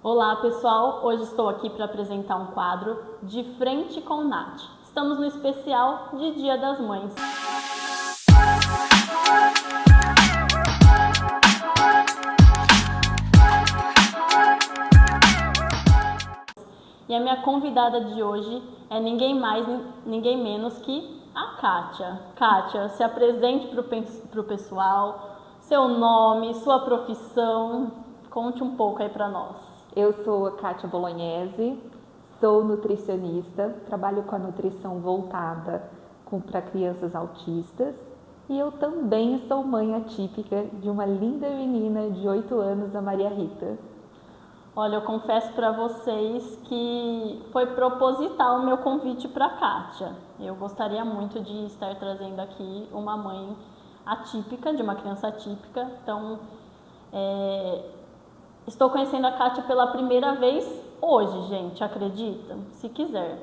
Olá pessoal, hoje estou aqui para apresentar um quadro De Frente com Nath. Estamos no especial de Dia das Mães. E a minha convidada de hoje é ninguém mais, ninguém menos que a Kátia. Kátia, se apresente para o pessoal, seu nome, sua profissão, conte um pouco aí para nós. Eu sou a Kátia Bolognese, sou nutricionista, trabalho com a nutrição voltada para crianças autistas e eu também sou mãe atípica de uma linda menina de 8 anos, a Maria Rita. Olha, eu confesso para vocês que foi proposital o meu convite para a Kátia. Eu gostaria muito de estar trazendo aqui uma mãe atípica, de uma criança atípica, então estou conhecendo a Kátia pela primeira vez hoje, gente, acredita? Se quiser.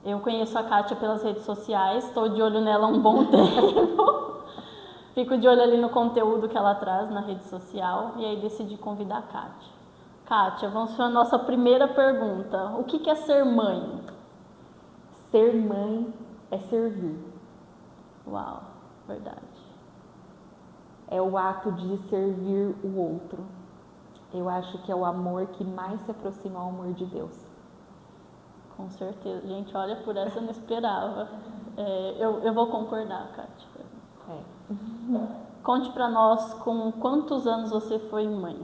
Eu conheço a Kátia pelas redes sociais, estou de olho nela há um bom tempo. Fico de olho ali no conteúdo que ela traz na rede social e aí decidi convidar a Kátia. Kátia, vamos para a nossa primeira pergunta. O que é ser mãe? Ser mãe é servir. Uau, verdade. É o ato de servir o outro. Eu acho que é o amor que mais se aproxima ao amor de Deus. Com certeza. Gente, olha, por essa eu não esperava. Eu vou concordar, Kátia. Conte pra nós com quantos anos você foi mãe.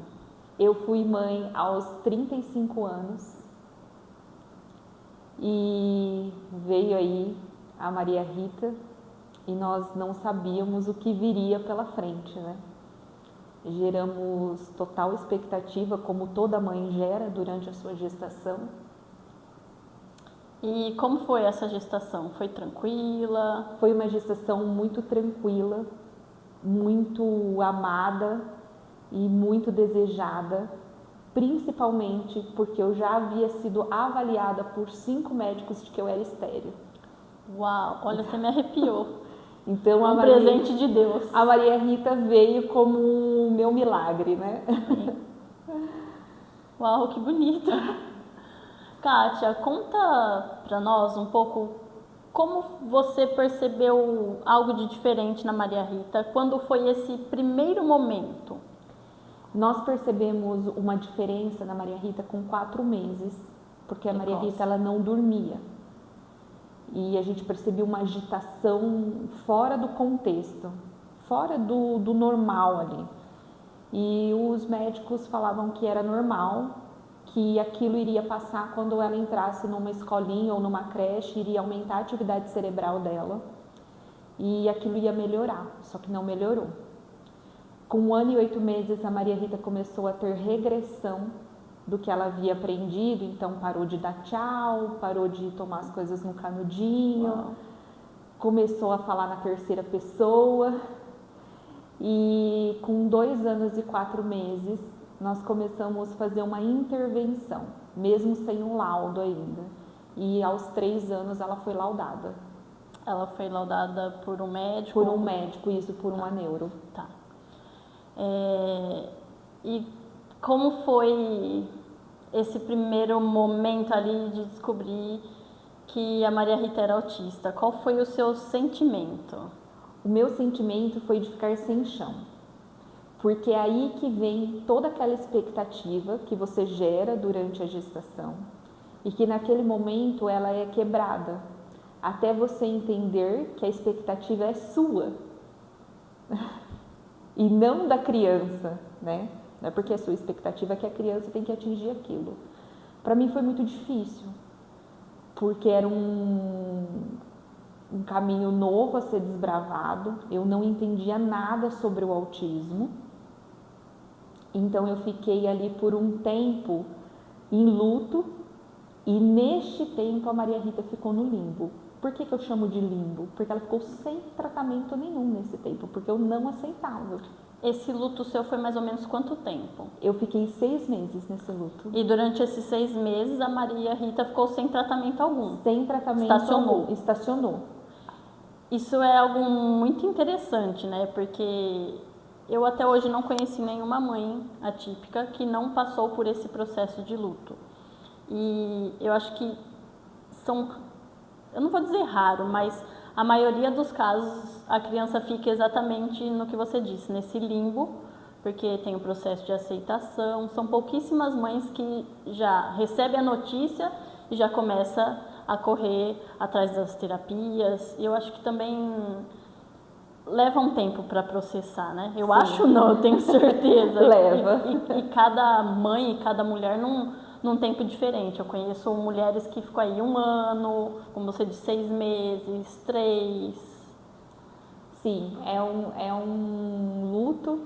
Eu fui mãe aos 35 anos. E veio aí a Maria Rita e nós não sabíamos o que viria pela frente, né? Geramos total expectativa, como toda mãe gera durante a sua gestação. E como foi essa gestação? Foi tranquila? Foi uma gestação muito tranquila, muito amada e muito desejada, principalmente porque eu já havia sido avaliada por 5 médicos de que eu era estéril. Uau, olha, você me arrepiou. Então, um presente de Deus. A Maria Rita veio como o meu milagre, né? Uau, que bonito. Kátia, conta pra nós um pouco como você percebeu algo de diferente na Maria Rita, quando foi esse primeiro momento? Nós percebemos uma diferença na Maria Rita com 4 meses, porque a Maria Rita ela não dormia. E a gente percebeu uma agitação fora do contexto, fora do normal ali. E os médicos falavam que era normal, que aquilo iria passar quando ela entrasse numa escolinha ou numa creche, iria aumentar a atividade cerebral dela e aquilo ia melhorar, só que não melhorou. Com 1 ano e 8 meses, a Maria Rita começou a ter regressão do que ela havia aprendido, então parou de dar tchau, parou de tomar as coisas no canudinho, começou a falar na terceira pessoa e com 2 anos e 4 meses nós começamos a fazer uma intervenção, mesmo sem um laudo ainda, e aos 3 anos ela foi laudada. Ela foi laudada por um médico? Por um médico, isso, por uma neuro. Tá. E como foi esse primeiro momento ali de descobrir que a Maria Rita era autista? Qual foi o seu sentimento? O meu sentimento foi de ficar sem chão, porque é aí que vem toda aquela expectativa que você gera durante a gestação e que naquele momento ela é quebrada, até você entender que a expectativa é sua e não da criança, né? Não é porque a sua expectativa é que a criança tem que atingir aquilo. Para mim foi muito difícil, porque era um caminho novo a ser desbravado, eu não entendia nada sobre o autismo, então eu fiquei ali por um tempo em luto e neste tempo a Maria Rita ficou no limbo. Por que eu chamo de limbo? Porque ela ficou sem tratamento nenhum nesse tempo, porque eu não aceitava. Esse luto seu foi mais ou menos quanto tempo? Eu fiquei 6 meses nesse luto. E durante esses 6 meses a Maria Rita ficou sem tratamento algum? Sem tratamento algum. Estacionou. Isso é algo muito interessante, né? Porque eu até hoje não conheci nenhuma mãe atípica que não passou por esse processo de luto. E eu acho que eu não vou dizer raro, mas a maioria dos casos a criança fica exatamente no que você disse, nesse limbo, porque tem o processo de aceitação. São pouquíssimas mães que já recebem a notícia e já começa a correr atrás das terapias. E eu acho que também leva um tempo para processar, né? Eu acho não, eu tenho certeza. Leva. E cada mãe e cada mulher num tempo diferente. Eu conheço mulheres que ficam aí 1 ano, como você disse, 6 meses, 3. Sim, é um luto.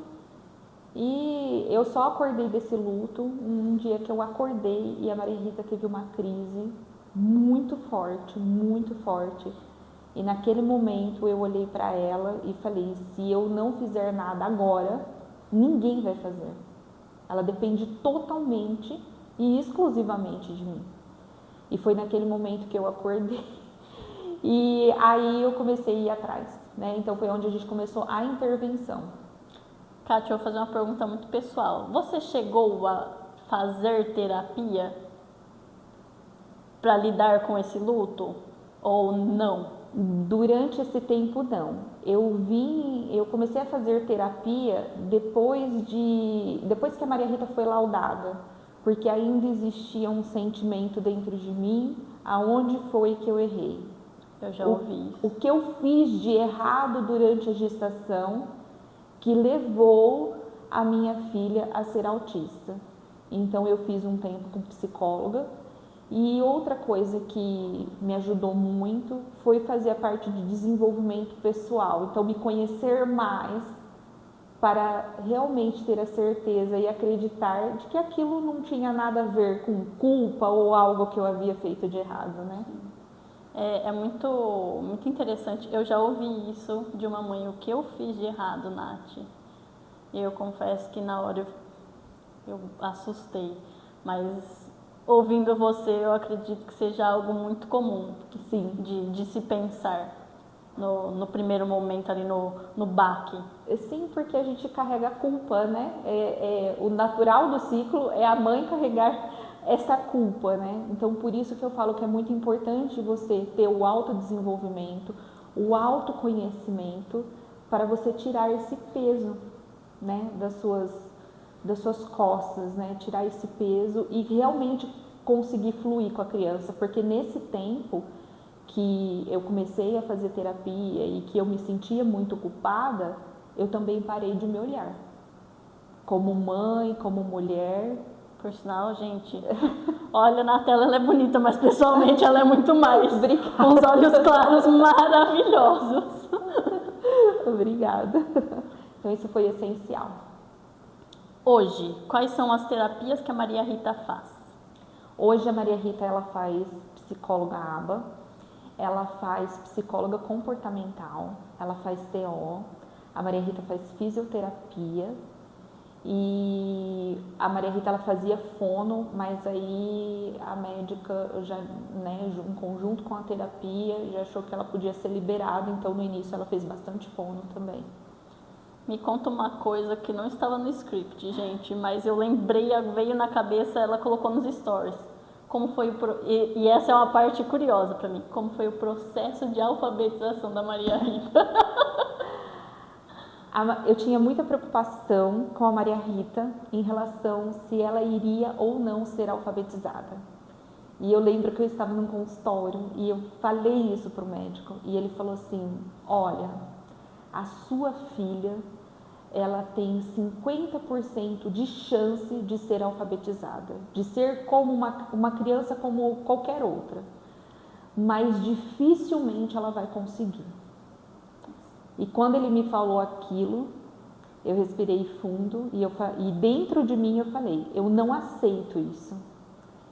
E eu só acordei desse luto um dia que eu acordei e a Maria Rita teve uma crise muito forte, muito forte. E naquele momento eu olhei para ela e falei, se eu não fizer nada agora, ninguém vai fazer. Ela depende totalmente e exclusivamente de mim. E foi naquele momento que eu acordei. E aí eu comecei a ir atrás, né? Então foi onde a gente começou a intervenção. Kátia, eu vou fazer uma pergunta muito pessoal. Você chegou a fazer terapia para lidar com esse luto ou não? Durante esse tempo não. Eu comecei a fazer terapia depois que a Maria Rita foi laudada, porque ainda existia um sentimento dentro de mim, aonde foi que eu errei. Eu já ouvi isso. O que eu fiz de errado durante a gestação que levou a minha filha a ser autista. Então eu fiz um tempo com psicóloga. E outra coisa que me ajudou muito foi fazer a parte de desenvolvimento pessoal. Então me conhecer mais para realmente ter a certeza e acreditar de que aquilo não tinha nada a ver com culpa ou algo que eu havia feito de errado, né? É muito, muito interessante. Eu já ouvi isso de uma mãe, o que eu fiz de errado, Nath. E eu confesso que na hora eu assustei. Mas ouvindo você, eu acredito que seja algo muito comum, sim, de se pensar no primeiro momento ali no baque. Sim, porque a gente carrega a culpa, né? O natural do ciclo é a mãe carregar essa culpa, né? Então, por isso que eu falo que é muito importante você ter o autodesenvolvimento, o autoconhecimento, para você tirar esse peso, né, das suas costas, né? Tirar esse peso e realmente conseguir fluir com a criança, porque nesse tempo que eu comecei a fazer terapia e que eu me sentia muito culpada, eu também parei de me olhar como mãe, como mulher. Por sinal, gente, olha, na tela ela é bonita, mas pessoalmente ela é muito mais. Obrigada. Com os olhos claros maravilhosos. Obrigada. Então isso foi essencial. Hoje, quais são as terapias que a Maria Rita faz? Hoje a Maria Rita ela faz psicóloga ABA, ela faz psicóloga comportamental, ela faz TO, a Maria Rita faz fisioterapia. E a Maria Rita ela fazia fono, mas aí a médica já, né, em conjunto com a terapia, já achou que ela podia ser liberada, então no início ela fez bastante fono também. Me conta uma coisa que não estava no script, gente, mas eu lembrei, veio na cabeça, ela colocou nos stories. Como foi e essa é uma parte curiosa para mim. Como foi o processo de alfabetização da Maria Rita? Eu tinha muita preocupação com a Maria Rita em relação se ela iria ou não ser alfabetizada. E eu lembro que eu estava num consultório e eu falei isso para o médico e ele falou assim: olha, a sua filha, ela tem 50% de chance de ser alfabetizada, de ser como uma criança como qualquer outra, mas dificilmente ela vai conseguir. E quando ele me falou aquilo, eu respirei fundo e dentro de mim eu falei, eu não aceito isso,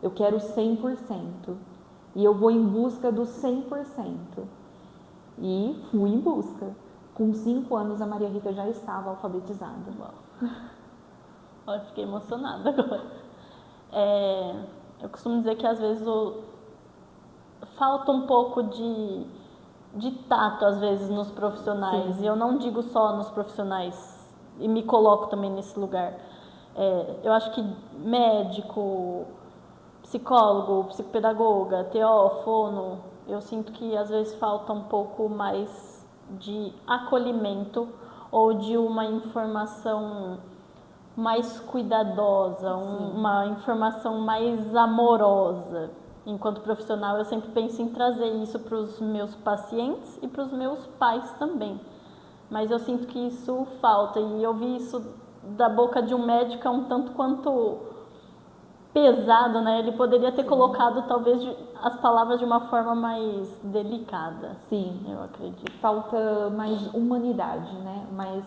eu quero 100% e eu vou em busca do 100%. E fui em busca. Com 5 anos a Maria Rita já estava alfabetizada. Uau. Olha, fiquei emocionada agora. Eu costumo dizer que às vezes falta um pouco de tato, às vezes, nos profissionais. Sim. E eu não digo só nos profissionais e me coloco também nesse lugar. Eu acho que médico, psicólogo, psicopedagoga, TO, fono, eu sinto que às vezes falta um pouco mais de acolhimento ou de uma informação mais cuidadosa, uma informação mais amorosa. Enquanto profissional, eu sempre penso em trazer isso para os meus pacientes e para os meus pais também. Mas eu sinto que isso falta, e eu vi isso da boca de um médico um tanto quanto pesado, né? Ele poderia ter colocado talvez as palavras de uma forma mais delicada. Sim, eu acredito. Falta mais humanidade, né? Mais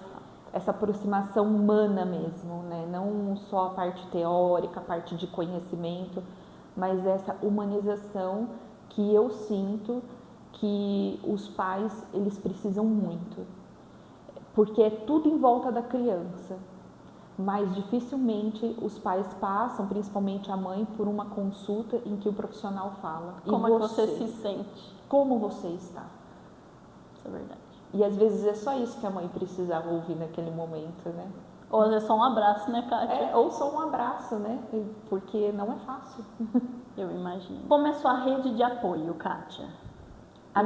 essa aproximação humana mesmo, né? Não só a parte teórica, a parte de conhecimento, mas essa humanização que eu sinto que os pais, eles precisam muito. Porque é tudo em volta da criança. Mas dificilmente os pais passam, principalmente a mãe, por uma consulta em que o profissional fala. Como é que você se sente? Como você está? Isso é verdade. E às vezes é só isso que a mãe precisava ouvir naquele momento, né? Ou às vezes só um abraço, né, Kátia? Ou só um abraço, né? Porque não é fácil. Eu imagino. Como é sua rede de apoio, Kátia?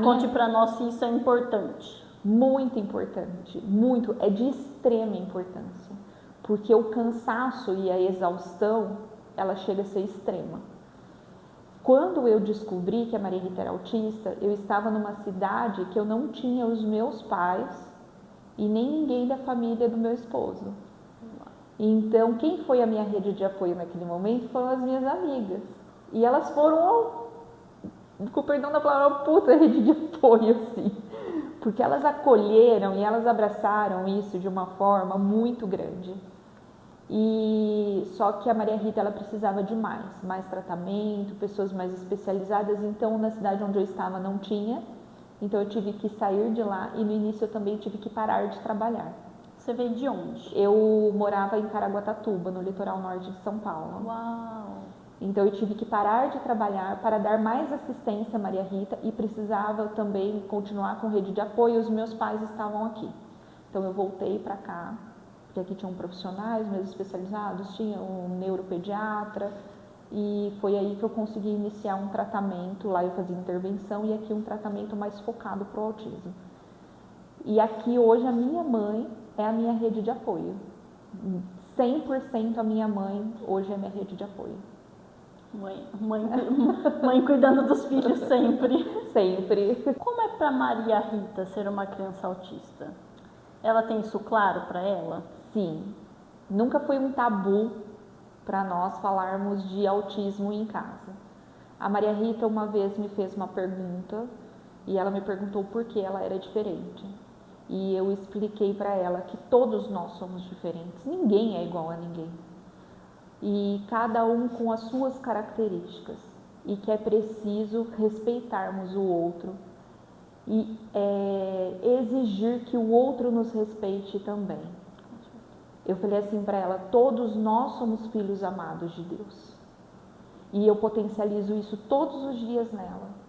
Conte pra nós se isso é importante. Muito importante, muito, é de extrema importância. Porque o cansaço e a exaustão, ela chega a ser extrema. Quando eu descobri que a Maria Rita era autista, eu estava numa cidade que eu não tinha os meus pais e nem ninguém da família do meu esposo. Então, quem foi a minha rede de apoio naquele momento foram as minhas amigas. E elas foram, com perdão da palavra, uma puta rede de apoio, assim. Porque elas acolheram e elas abraçaram isso de uma forma muito grande. E só que a Maria Rita, ela precisava de mais tratamento, pessoas mais especializadas. Então, na cidade onde eu estava não tinha. Então, eu tive que sair de lá e no início eu também tive que parar de trabalhar. Você veio de onde? Eu morava em Caraguatatuba, no litoral norte de São Paulo. Uau! Então, eu tive que parar de trabalhar para dar mais assistência à Maria Rita e precisava também continuar com rede de apoio. Os meus pais estavam aqui. Então, eu voltei para cá, porque aqui tinham profissionais mais especializados, tinha um neuropediatra, e foi aí que eu consegui iniciar um tratamento. Lá eu fazia intervenção e aqui um tratamento mais focado para o autismo. E aqui hoje a minha mãe é a minha rede de apoio. 100% a minha mãe hoje é a minha rede de apoio. Mãe cuidando dos filhos sempre. Sempre. Como é para Maria Rita ser uma criança autista? Ela tem isso claro para ela? Sim. Nunca foi um tabu para nós falarmos de autismo em casa. A Maria Rita uma vez me fez uma pergunta e ela me perguntou por que ela era diferente. E eu expliquei para ela que todos nós somos diferentes, ninguém é igual a ninguém. E cada um com as suas características, e que é preciso respeitarmos o outro e exigir que o outro nos respeite também. Eu falei assim para ela: todos nós somos filhos amados de Deus, e eu potencializo isso todos os dias nela.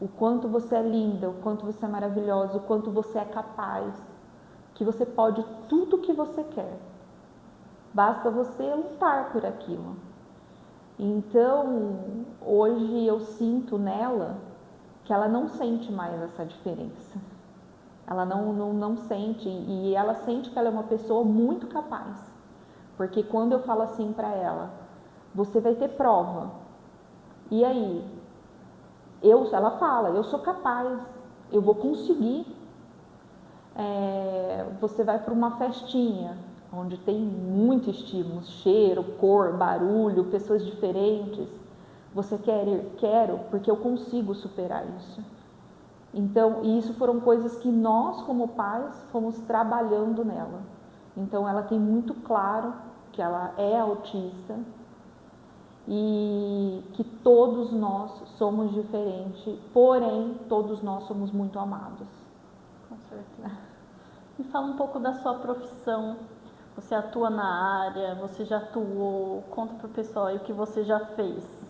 O quanto você é linda, o quanto você é maravilhosa, o quanto você é capaz, que você pode tudo o que você quer. Basta você lutar por aquilo. Então, hoje eu sinto nela que ela não sente mais essa diferença. Ela não sente, e ela sente que ela é uma pessoa muito capaz. Porque quando eu falo assim para ela: você vai ter prova. E aí? Ela fala: eu sou capaz, eu vou conseguir. Você vai para uma festinha onde tem muito estímulo, cheiro, cor, barulho, pessoas diferentes. Você quer ir? Quero, porque eu consigo superar isso. Então, isso foram coisas que nós, como pais, fomos trabalhando nela. Então, ela tem muito claro que ela é autista e que todos nós somos diferentes, porém, todos nós somos muito amados. Com certeza. Me fala um pouco da sua profissão. Você atua na área, você já atuou? Conta para o pessoal aí o que você já fez.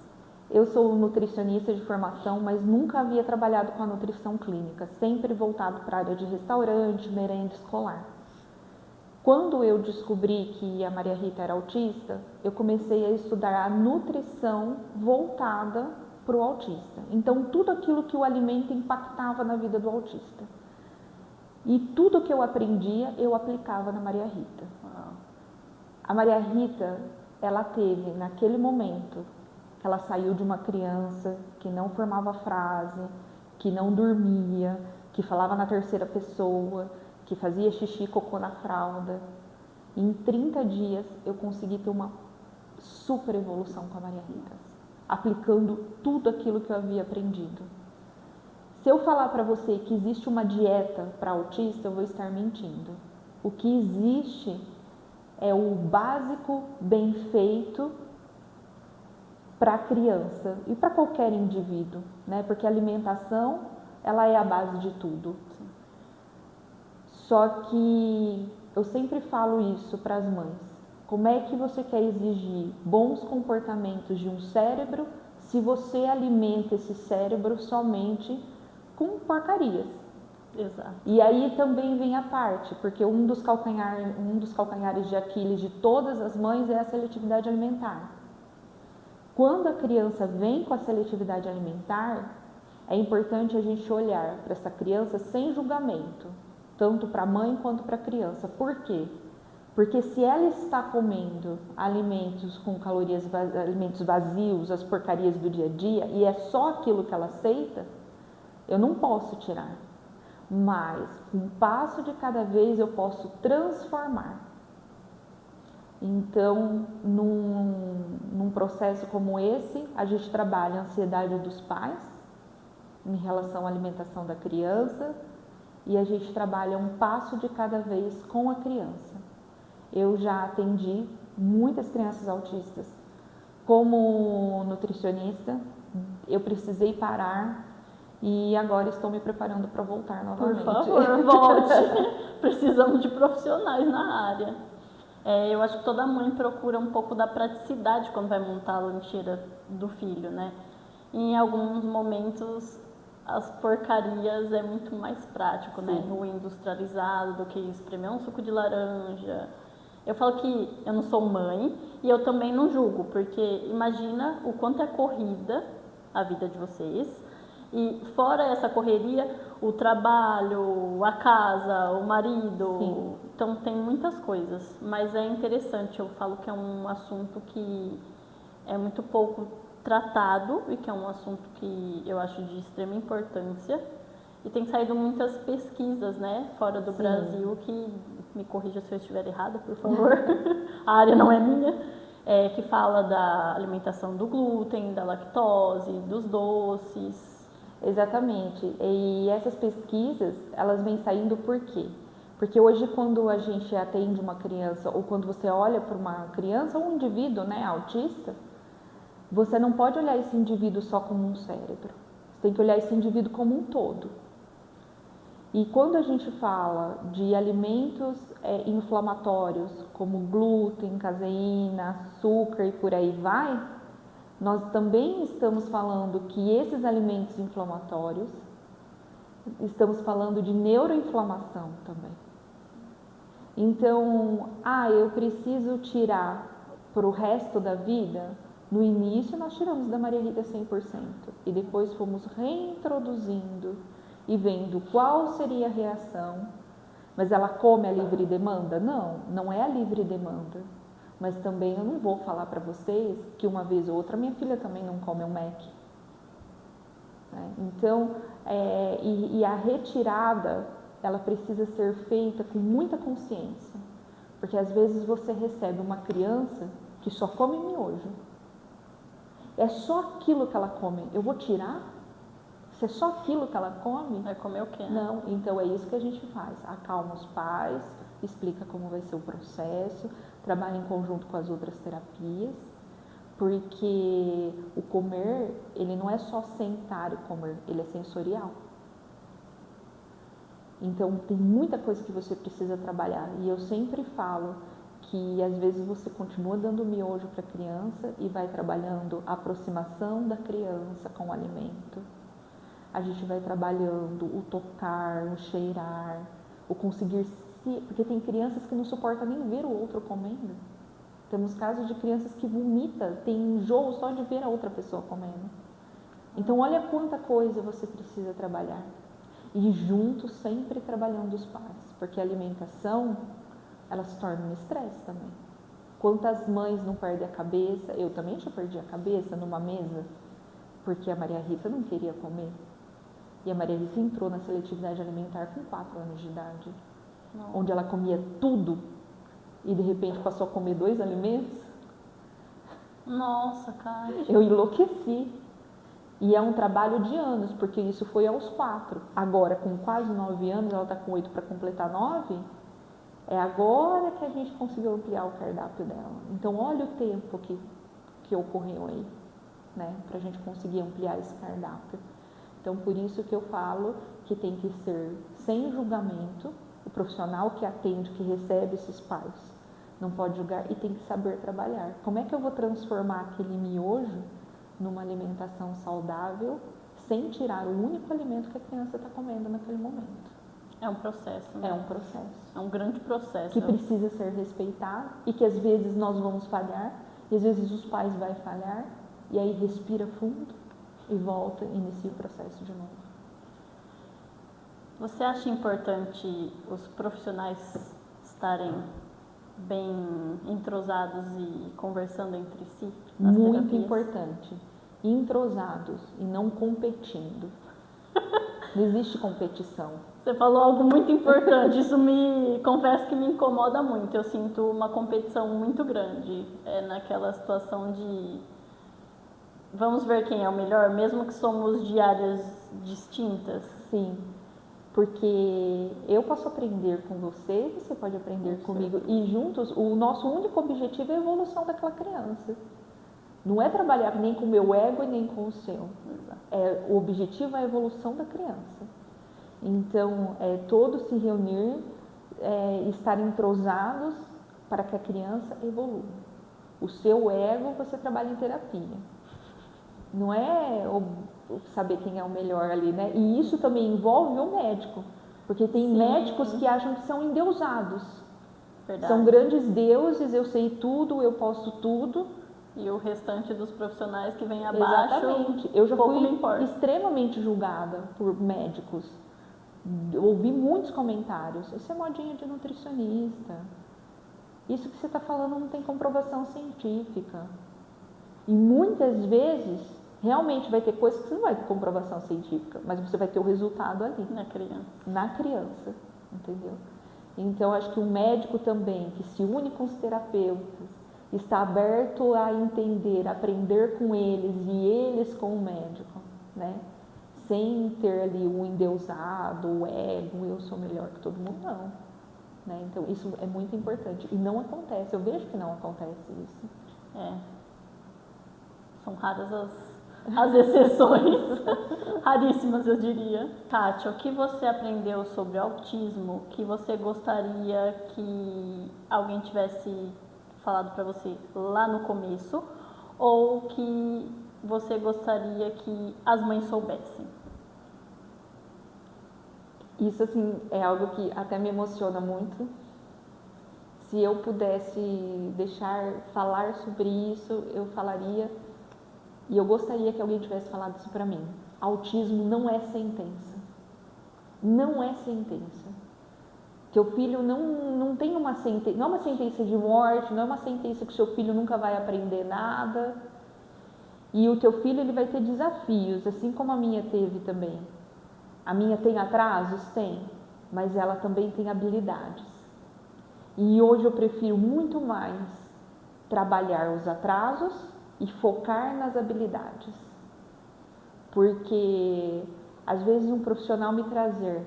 Eu sou nutricionista de formação, mas nunca havia trabalhado com a nutrição clínica, sempre voltado para a área de restaurante, merenda escolar. Quando eu descobri que a Maria Rita era autista, eu comecei a estudar a nutrição voltada para o autista. Então, tudo aquilo que o alimento impactava na vida do autista. E tudo que eu aprendia, eu aplicava na Maria Rita. A Maria Rita, ela teve, naquele momento, que ela saiu de uma criança que não formava frase, que não dormia, que falava na terceira pessoa, que fazia xixi e cocô na fralda. Em 30 dias eu consegui ter uma super evolução com a Maria Rita, aplicando tudo aquilo que eu havia aprendido. Se eu falar para você que existe uma dieta para autista, eu vou estar mentindo. O que existe é o básico bem feito para a criança e para qualquer indivíduo, né? Porque a alimentação, ela é a base de tudo. Só que eu sempre falo isso para as mães. Como é que você quer exigir bons comportamentos de um cérebro se você alimenta esse cérebro somente com porcarias? Exato. E aí também vem a parte, porque um dos calcanhares de Aquiles de todas as mães é a seletividade alimentar. Quando a criança vem com a seletividade alimentar, é importante a gente olhar para essa criança sem julgamento, tanto para a mãe quanto para a criança. Por quê? Porque se ela está comendo alimentos com calorias, alimentos vazios, as porcarias do dia a dia, e é só aquilo que ela aceita, eu não posso tirar. Mas, um passo de cada vez, eu posso transformar. Então, num processo como esse, a gente trabalha a ansiedade dos pais em relação à alimentação da criança e a gente trabalha um passo de cada vez com a criança. Eu já atendi muitas crianças autistas. Como nutricionista, eu precisei parar e agora estou me preparando para voltar novamente. Por favor, volte. Precisamos de profissionais na área. Eu acho que toda mãe procura um pouco da praticidade quando vai montar a lancheira do filho, né? E em alguns momentos as porcarias é muito mais prático, né? O industrializado do que espremer um suco de laranja. Eu falo que eu não sou mãe e eu também não julgo, porque imagina o quanto é corrida a vida de vocês. E fora essa correria, o trabalho, a casa, o marido, sim. Então tem muitas coisas, mas é interessante, eu falo que é um assunto que é muito pouco tratado e que é um assunto que eu acho de extrema importância e tem saído muitas pesquisas, né, fora do Brasil, que me corrija se eu estiver errada, por favor, a área não é minha, que fala da alimentação do glúten, da lactose, dos doces. Exatamente, e essas pesquisas, elas vêm saindo por quê? Porque hoje quando a gente atende uma criança, ou quando você olha para uma criança ou um indivíduo, né, autista, você não pode olhar esse indivíduo só como um cérebro, você tem que olhar esse indivíduo como um todo. E quando a gente fala de alimentos inflamatórios, como glúten, caseína, açúcar e por aí vai, nós também estamos falando que esses alimentos inflamatórios, estamos falando de neuroinflamação também. Então, eu preciso tirar para o resto da vida. No início nós tiramos da Maria Rita 100% e depois fomos reintroduzindo e vendo qual seria a reação. Mas ela come a livre demanda? Não, não é a livre demanda. Mas também eu não vou falar para vocês que uma vez ou outra minha filha também não come um Mac. Então, a retirada, ela precisa ser feita com muita consciência. Porque às vezes você recebe uma criança que só come miojo. É só aquilo que ela come. Eu vou tirar? Se é só aquilo que ela come? Vai comer o quê? Né? Não, então é isso que a gente faz. Acalma os pais, explica como vai ser o processo, trabalha em conjunto com as outras terapias, porque o comer, ele não é só sentar e comer, ele é sensorial. Então tem muita coisa que você precisa trabalhar e eu sempre falo que às vezes você continua dando miojo para a criança e vai trabalhando a aproximação da criança com o alimento. A gente vai trabalhando o tocar, o cheirar, o conseguir porque tem crianças que não suportam nem ver o outro comendo. Temos casos de crianças que vomitam, tem enjoo só de ver a outra pessoa comendo. Então, olha quanta coisa você precisa trabalhar. E juntos, sempre trabalhando os pais, porque a alimentação, ela se torna um estresse também. Quantas mães não perdem a cabeça? Eu também já perdi a cabeça numa mesa, porque a Maria Rita não queria comer. E a Maria Rita entrou na seletividade alimentar com 4 anos de idade, onde ela comia tudo e de repente passou a comer 2 alimentos. Nossa, cara. Eu enlouqueci. E é um trabalho de anos, porque isso foi aos 4. Agora, com quase 9 anos, ela está com 8 para completar 9, é agora que a gente conseguiu ampliar o cardápio dela. Então, olha o tempo que ocorreu aí, né, para a gente conseguir ampliar esse cardápio. Então, por isso que eu falo que tem que ser sem julgamento, o profissional que atende, que recebe esses pais, não pode julgar e tem que saber trabalhar. Como é que eu vou transformar aquele miojo numa alimentação saudável, sem tirar o único alimento que a criança está comendo naquele momento? É um processo, né? É um processo. É um grande processo. Que precisa ser respeitado e que às vezes nós vamos falhar, e às vezes os pais vão falhar, e aí respira fundo e volta e inicia o processo de novo. Você acha importante os profissionais estarem bem entrosados e conversando entre si nas Muito terapias? Importante. Entrosados e não competindo. Não existe competição. Você falou algo muito importante, isso confesso que me incomoda muito. Eu sinto uma competição muito grande naquela situação de vamos ver quem é o melhor, mesmo que somos de áreas distintas. Sim, porque eu posso aprender com você, você pode aprender comigo. E juntos, o nosso único objetivo é a evolução daquela criança. Não é trabalhar nem com o meu ego e nem com o seu. O objetivo é a evolução da criança. Então, todos se reunir, estar entrosados para que a criança evolua. O seu ego você trabalha em terapia. Não é saber quem é o melhor ali, né? E isso também envolve o médico. Porque tem médicos que acham que são endeusados. Verdade. São grandes deuses, eu sei tudo, eu posso tudo. E o restante dos profissionais que vem abaixo, exatamente. Eu já fui me importa. Extremamente julgada por médicos. Ouvi muitos comentários. Isso é modinha de nutricionista. Isso que você está falando não tem comprovação científica. E muitas vezes, realmente vai ter coisas que você não vai ter comprovação científica, mas você vai ter o resultado ali. Na criança, entendeu? Então, acho que o médico também, que se une com os terapeutas, está aberto a entender, aprender com eles e eles com o médico, né? Sem ter ali o endeusado, o ego, eu sou melhor que todo mundo, não. Né? Então, isso é muito importante. E não acontece, eu vejo que não acontece isso. São raras as exceções, raríssimas eu diria. Kátia, o que você aprendeu sobre autismo que você gostaria que alguém tivesse falado para você lá no começo, ou que você gostaria que as mães soubessem? Isso, assim, é algo que até me emociona muito. Se eu pudesse falar sobre isso, eu falaria, e eu gostaria que alguém tivesse falado isso para mim. Autismo não é sentença. Não é sentença. Teu filho não tem uma sentença, não é uma sentença de morte, não é uma sentença que seu filho nunca vai aprender nada. E o teu filho, ele vai ter desafios, assim como a minha teve também. A minha tem atrasos? Tem, mas ela também tem habilidades. E hoje eu prefiro muito mais trabalhar os atrasos e focar nas habilidades. Porque às vezes um profissional me trazer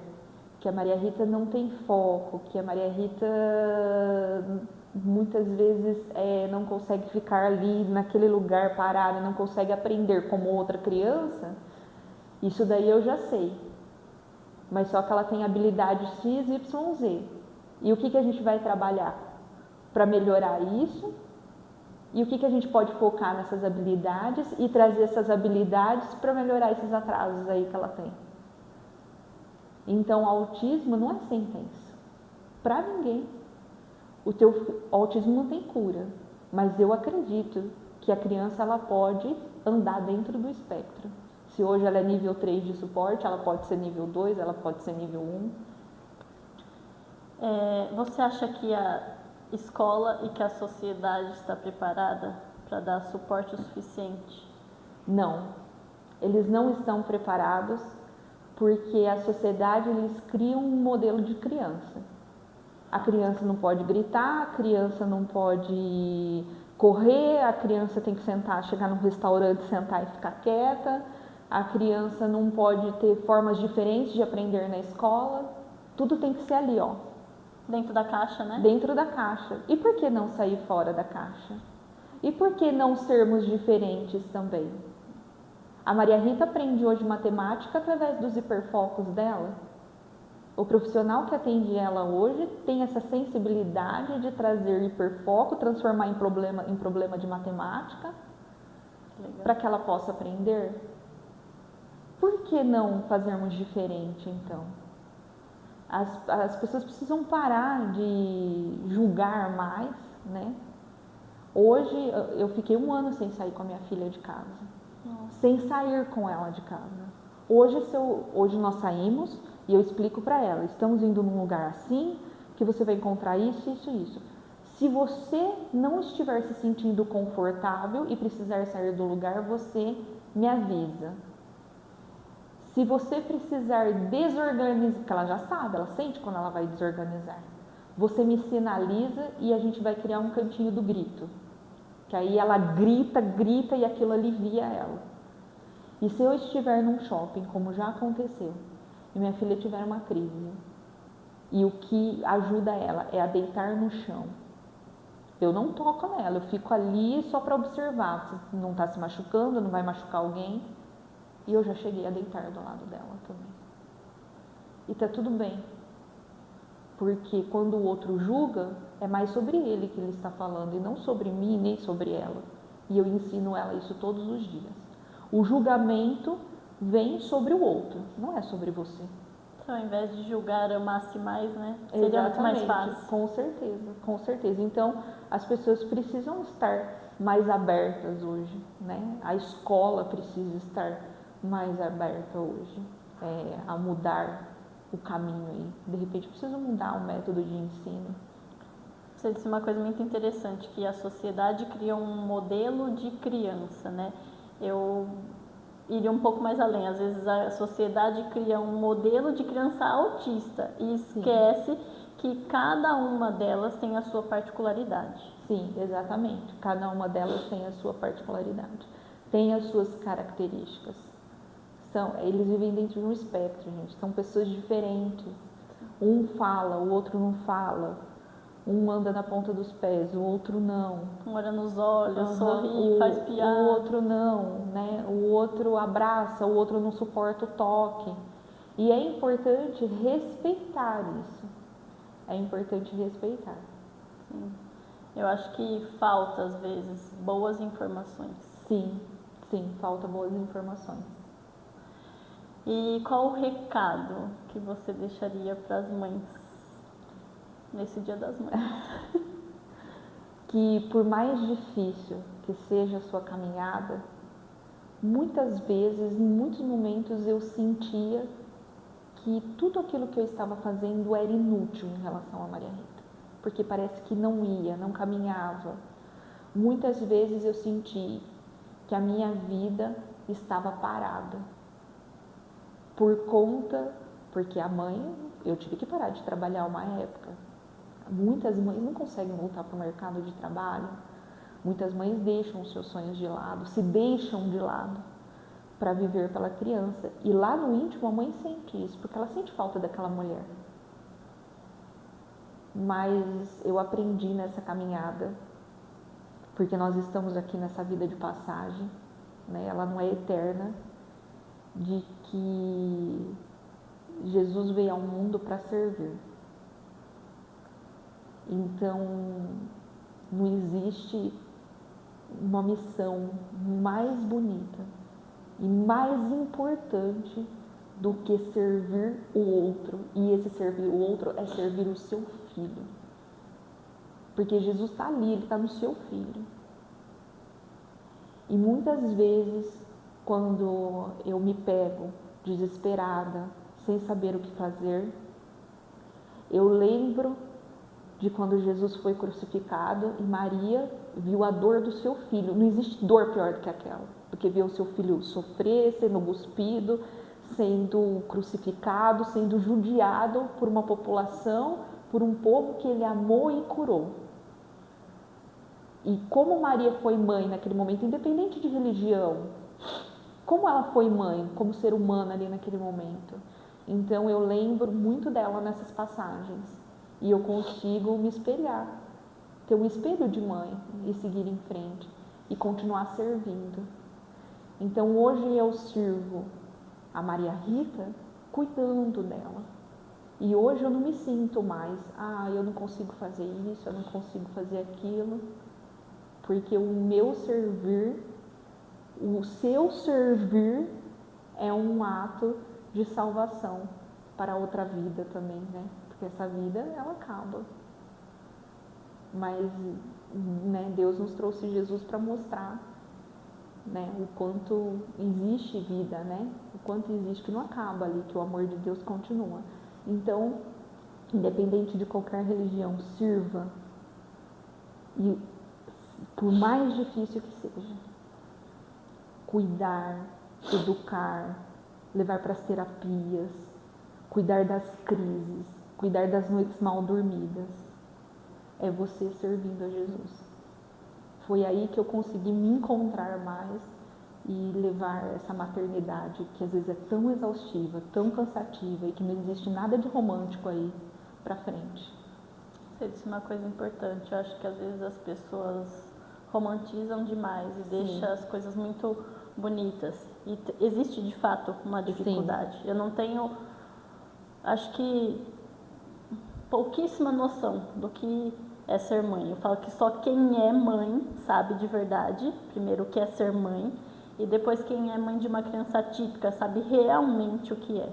que a Maria Rita não tem foco, que a Maria Rita muitas vezes não consegue ficar ali naquele lugar parada, não consegue aprender como outra criança, isso daí eu já sei. Mas só que ela tem habilidades X, Y, Z. E o que a gente vai trabalhar para melhorar isso? E o que a gente pode focar nessas habilidades e trazer essas habilidades para melhorar esses atrasos aí que ela tem? Então, o autismo não é sentença. para ninguém. O autismo não tem cura, mas eu acredito que a criança ela pode andar dentro do espectro. Se hoje ela é nível 3 de suporte, ela pode ser nível 2, ela pode ser nível 1. Você acha que a escola e que a sociedade está preparada para dar suporte o suficiente? Não, eles não estão preparados porque a sociedade eles criam um modelo de criança. A criança não pode gritar, a criança não pode correr, a criança tem que sentar, chegar num restaurante, sentar e ficar quieta, a criança não pode ter formas diferentes de aprender na escola, tudo tem que ser ali, ó. Dentro da caixa, né? Dentro da caixa. E por que não sair fora da caixa? E por que não sermos diferentes também? A Maria Rita aprende hoje matemática através dos hiperfocos dela. O profissional que atende ela hoje tem essa sensibilidade de trazer hiperfoco, transformar em problema de matemática, para que ela possa aprender. Por que não fazermos diferente, então? As pessoas precisam parar de julgar mais, né? Hoje, eu fiquei 1 ano sem sair com a minha filha de casa. Nossa. Sem sair com ela de casa. Hoje nós saímos e eu explico para ela, estamos indo num lugar assim, que você vai encontrar isso, isso, isso. Se você não estiver se sentindo confortável e precisar sair do lugar, você me avisa. Se você precisar desorganizar, porque ela já sabe, ela sente quando ela vai desorganizar, você me sinaliza e a gente vai criar um cantinho do grito. Que aí ela grita e aquilo alivia ela. E se eu estiver num shopping, como já aconteceu, e minha filha tiver uma crise, e o que ajuda ela é a deitar no chão, eu não toco nela, eu fico ali só para observar se não está se machucando, não vai machucar alguém. E eu já cheguei a deitar do lado dela também. E tá tudo bem. Porque quando o outro julga, é mais sobre ele que ele está falando e não sobre mim, nem sobre ela. E eu ensino ela isso todos os dias. O julgamento vem sobre o outro, não é sobre você. Então, ao invés de julgar, amasse mais, né? Seria muito mais fácil. Com certeza. Então, as pessoas precisam estar mais abertas hoje, né? A escola precisa estar mais aberta hoje a mudar o caminho aí. De repente, precisa mudar o método de ensino. Você disse uma coisa muito interessante, que a sociedade cria um modelo de criança, né? Eu iria um pouco mais além. Às vezes a sociedade cria um modelo de criança autista e esquece Sim. que cada uma delas tem a sua particularidade. Sim, exatamente. Cada uma delas tem a sua particularidade, tem as suas características. Eles vivem dentro de um espectro, gente. São pessoas diferentes. Um fala, o outro não fala. Um anda na ponta dos pés, o outro não. Um olha nos olhos, sorri, faz piada. O outro não, né? O outro abraça, o outro não suporta o toque. E é importante respeitar isso. É importante respeitar. Sim. Eu acho que falta, às vezes, boas informações. Sim, falta boas informações. E qual o recado que você deixaria para as mães nesse Dia das Mães? Que por mais difícil que seja a sua caminhada, muitas vezes, em muitos momentos eu sentia que tudo aquilo que eu estava fazendo era inútil em relação a Maria Rita, porque parece que não ia, não caminhava. Muitas vezes eu senti que a minha vida estava parada, porque a mãe, eu tive que parar de trabalhar uma época. Muitas mães não conseguem voltar para o mercado de trabalho, muitas mães deixam os seus sonhos de lado, se deixam de lado para viver pela criança. E lá no íntimo a mãe sente isso, porque ela sente falta daquela mulher. Mas eu aprendi nessa caminhada, porque nós estamos aqui nessa vida de passagem, né? Ela não é eterna, de que Jesus veio ao mundo para servir. Então, não existe uma missão mais bonita e mais importante do que servir o outro. E esse servir o outro é servir o seu filho. Porque Jesus está ali, ele está no seu filho. E muitas vezes, quando eu me pego desesperada, sem saber o que fazer, eu lembro de quando Jesus foi crucificado e Maria viu a dor do seu filho. Não existe dor pior do que aquela, do que ver o seu filho sofrer, sendo cuspido, sendo crucificado, sendo judiado por uma população, por um povo que ele amou e curou. E como Maria foi mãe naquele momento, independente de religião, como ela foi mãe, como ser humano ali naquele momento. Então eu lembro muito dela nessas passagens. E eu consigo me espelhar, ter um espelho de mãe e seguir em frente e continuar servindo. Então hoje eu sirvo a Maria Rita cuidando dela. E hoje eu não me sinto mais, eu não consigo fazer isso, eu não consigo fazer aquilo, porque o meu servir, o seu servir é um ato de salvação para outra vida também, né? Porque essa vida, ela acaba. Mas, né, Deus nos trouxe Jesus para mostrar, né, o quanto existe vida, né? O quanto existe que não acaba ali, que o amor de Deus continua. Então, independente de qualquer religião, sirva. E por mais difícil que seja, cuidar, educar, levar para as terapias, cuidar das crises, cuidar das noites mal dormidas, é você servindo a Jesus. Foi aí que eu consegui me encontrar mais e levar essa maternidade, que às vezes é tão exaustiva, tão cansativa e que não existe nada de romântico aí, para frente. Você disse uma coisa importante, eu acho que às vezes as pessoas romantizam demais e deixam as coisas muito bonitas. E existe de fato uma dificuldade. Sim. Eu não tenho, acho que, pouquíssima noção do que é ser mãe. Eu falo que só quem é mãe sabe de verdade, primeiro, o que é ser mãe, e depois quem é mãe de uma criança atípica sabe realmente o que é.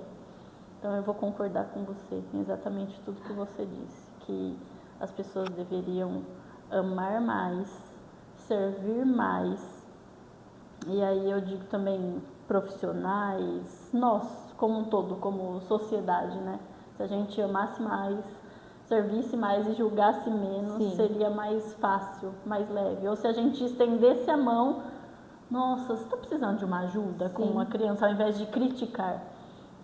Então eu vou concordar com você em exatamente tudo que você disse, que as pessoas deveriam amar mais, servir mais, e aí eu digo também profissionais, nós como um todo, como sociedade, né? Se a gente amasse mais, servisse mais e julgasse menos, Sim. seria mais fácil, mais leve. Ou se a gente estendesse a mão, nossa, você está precisando de uma ajuda Sim. com uma criança, ao invés de criticar,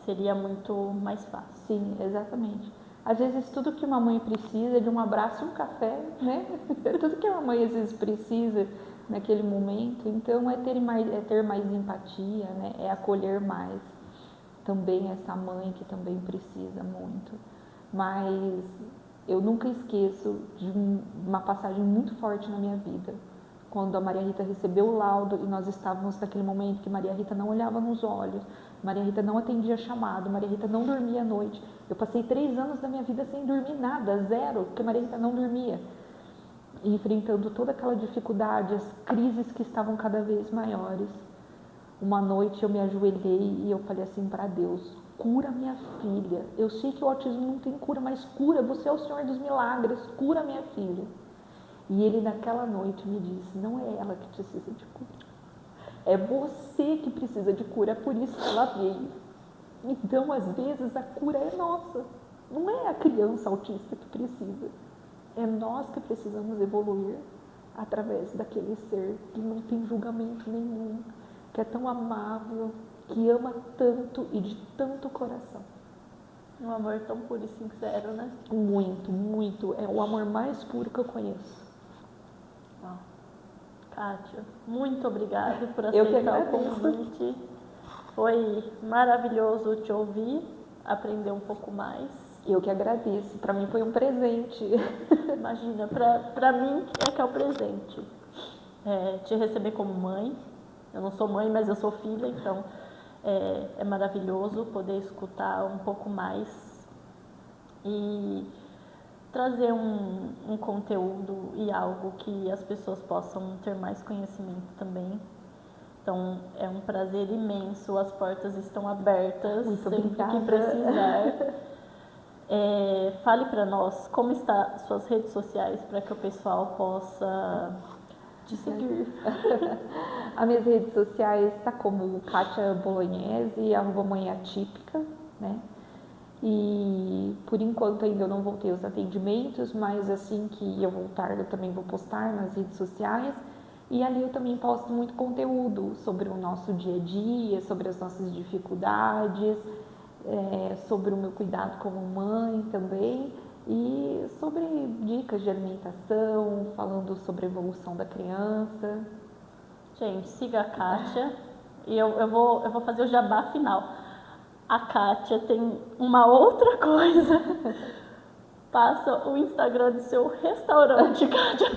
seria muito mais fácil. Sim, exatamente. Às vezes tudo que uma mãe precisa é de um abraço e um café, né? É tudo que uma mãe às vezes precisa naquele momento. Então é ter mais empatia, né? É acolher mais também essa mãe que também precisa muito. Mas eu nunca esqueço de uma passagem muito forte na minha vida, quando a Maria Rita recebeu o laudo e nós estávamos naquele momento que Maria Rita não olhava nos olhos, Maria Rita não atendia chamado, Maria Rita não dormia à noite. Eu passei 3 anos da minha vida sem dormir nada, 0, porque Maria Rita não dormia. E enfrentando toda aquela dificuldade, as crises que estavam cada vez maiores. Uma noite eu me ajoelhei e eu falei assim para Deus: cura minha filha. Eu sei que o autismo não tem cura, mas cura, você é o Senhor dos milagres, cura minha filha. E ele naquela noite me disse: não é ela que precisa de cura, é você que precisa de cura, é por isso que ela veio. Então, às vezes, a cura é nossa, não é a criança autista que precisa, é nós que precisamos evoluir através daquele ser que não tem julgamento nenhum, que é tão amável, que ama tanto e de tanto coração. Um amor tão puro e sincero, né? Muito, muito. É o amor mais puro que eu conheço. Uau. Kátia, muito obrigada por aceitar o convite. Foi maravilhoso te ouvir, aprender um pouco mais. Eu que agradeço. Para mim foi um presente. Imagina, para mim é que é o presente. Te receber como mãe. Eu não sou mãe, mas eu sou filha, então é maravilhoso poder escutar um pouco mais e trazer um conteúdo e algo que as pessoas possam ter mais conhecimento também. Então, é um prazer imenso, as portas estão abertas, Muito sempre obrigada. que precisar. Fale para nós como está suas redes sociais para que o pessoal possa te seguir. As minhas redes sociais está como Kátia Bolognese, @mãe atípica, né? E por enquanto ainda eu não voltei aos atendimentos, mas assim que eu voltar eu também vou postar nas redes sociais. E ali eu também posto muito conteúdo sobre o nosso dia a dia, sobre as nossas dificuldades, sobre o meu cuidado como mãe também, e sobre dicas de alimentação, falando sobre a evolução da criança. Gente, siga a Kátia. E eu vou fazer o jabá final. A Kátia tem uma outra coisa. Passa o Instagram do seu restaurante, Kátia.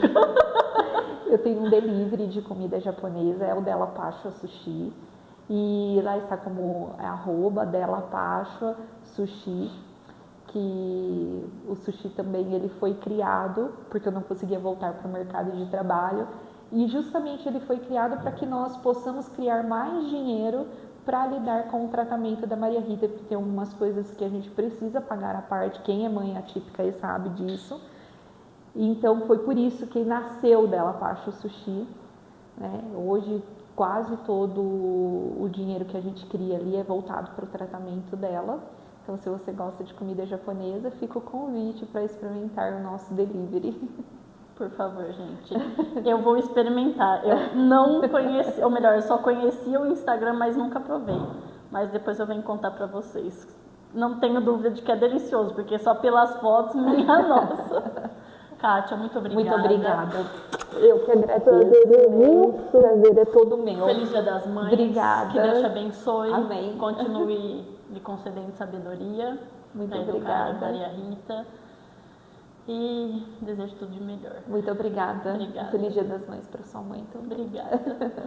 Eu tenho um delivery de comida japonesa, é o Della Pashua Sushi. E lá está como @DellaPashua Sushi, que o sushi também ele foi criado porque eu não conseguia voltar para o mercado de trabalho, e justamente ele foi criado para que nós possamos criar mais dinheiro para lidar com o tratamento da Maria Rita, porque tem algumas coisas que a gente precisa pagar à parte, quem é mãe atípica sabe disso. Então foi por isso que nasceu Della Pashua Sushi, né? Hoje quase todo o dinheiro que a gente cria ali é voltado para o tratamento dela. Então, se você gosta de comida japonesa, fica o convite para experimentar o nosso delivery. Por favor, gente. Eu vou experimentar. Eu não conheci, ou melhor, eu só conhecia o Instagram, mas nunca provei. Mas depois eu venho contar para vocês. Não tenho dúvida de que é delicioso, porque só pelas fotos, minha nossa. Kátia, muito obrigada. Muito obrigada. Eu que agradeço. O prazer é todo meu. Feliz Dia das Mães. Obrigada. Que Deus te abençoe. Amém. Continue lhe concedendo sabedoria. Muito educar obrigada. a Maria Rita. E desejo tudo de melhor. Muito obrigada. Obrigada. Feliz Dia das Mães para sua mãe também. Obrigada.